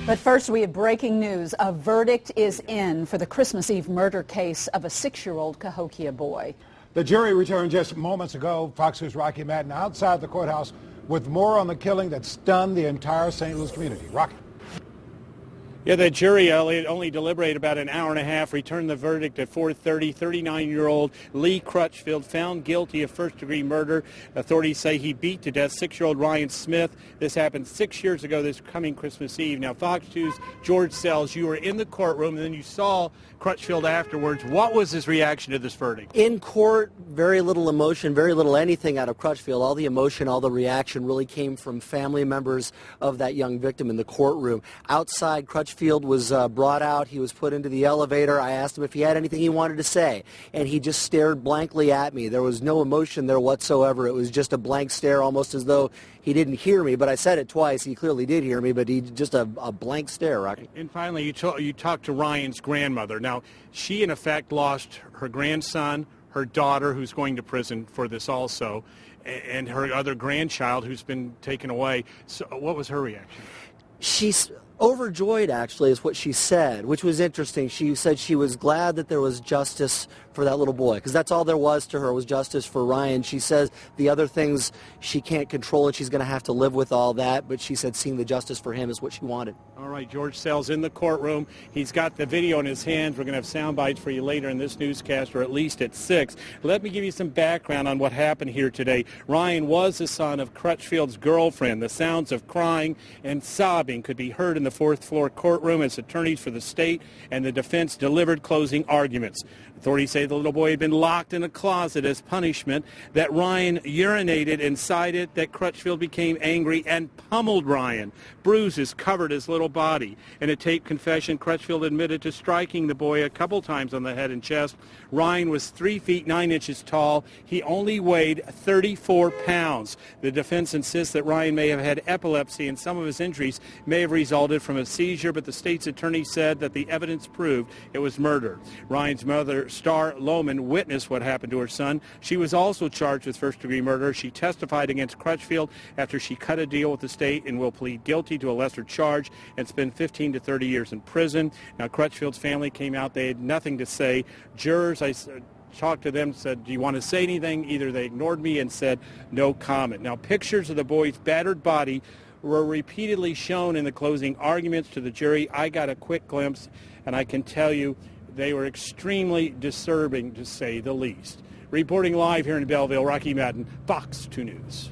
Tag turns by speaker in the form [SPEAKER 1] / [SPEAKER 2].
[SPEAKER 1] But first, we have breaking news. A verdict is in for the Christmas Eve murder case of a 6-year-old Cahokia boy.
[SPEAKER 2] The jury returned just moments ago. Fox News' Rocky Madden outside the courthouse with more on the killing that stunned the entire St. Louis community. Rocky.
[SPEAKER 3] Yeah, the jury only deliberated about an hour and a half, returned the verdict at 4:30. 39-year-old Lee Crutchfield found guilty of first-degree murder. Authorities say he beat to death 6-year-old Ryan Smith. This happened 6 years ago this coming Christmas Eve. Now, Fox 2's George Sells, you were in the courtroom, and then you saw Crutchfield afterwards. What was his reaction to this verdict?
[SPEAKER 4] In court, very little emotion, very little anything out of Crutchfield. All the emotion, all the reaction really came from family members of that young victim in the courtroom. Outside, Crutchfield was brought out. He was put into the elevator. I asked him if he had anything he wanted to say, and he just stared blankly at me. There was no emotion there whatsoever. It was just a blank stare, almost as though he didn't hear me, but I said it twice. He clearly did hear me, but he just a blank stare, Rocky.
[SPEAKER 3] And finally, you talked to Ryan's grandmother. Now, she, in effect, lost her grandson, her daughter, who's going to prison for this also, and her other grandchild who's been taken away. So what was her reaction?
[SPEAKER 4] She's overjoyed, actually, is what she said, which was interesting. She said she was glad that there was justice for that little boy, because that's all there was to her, was justice for Ryan. She says the other things she can't control, and she's going to have to live with all that, but she said seeing the justice for him is what she wanted.
[SPEAKER 3] All right, George Sells in the courtroom. He's got the video in his hands. We're going to have sound bites for you later in this newscast, or at least at 6. Let me give you some background on what happened here today. Ryan was the son of Crutchfield's girlfriend. The sounds of crying and sobbing could be heard in the fourth-floor courtroom as attorneys for the state and the defense delivered closing arguments. Authorities say the little boy had been locked in a closet as punishment, that Ryan urinated inside it, that Crutchfield became angry and pummeled Ryan. Bruises covered his little body. In a taped confession, Crutchfield admitted to striking the boy a couple times on the head and chest. Ryan was 3 feet 9 inches tall. He only weighed 34 pounds. The defense insists that Ryan may have had epilepsy and some of his injuries may have resulted from a seizure, but the state's attorney said that the evidence proved it was murder. Ryan's mother, Star Lohman, witnessed what happened to her son. She was also charged with first-degree murder. She testified against Crutchfield after she cut a deal with the state and will plead guilty to a lesser charge and spend 15 to 30 years in prison. Now, Crutchfield's family came out. They had nothing to say. Jurors, I talked to them, said, do you want to say anything? Either they ignored me and said no comment. Now, pictures of the boy's battered body were repeatedly shown in the closing arguments to the jury. I got a quick glimpse, and I can tell you they were extremely disturbing, to say the least. Reporting live here in Belleville, Rocky Madden, Fox 2 News.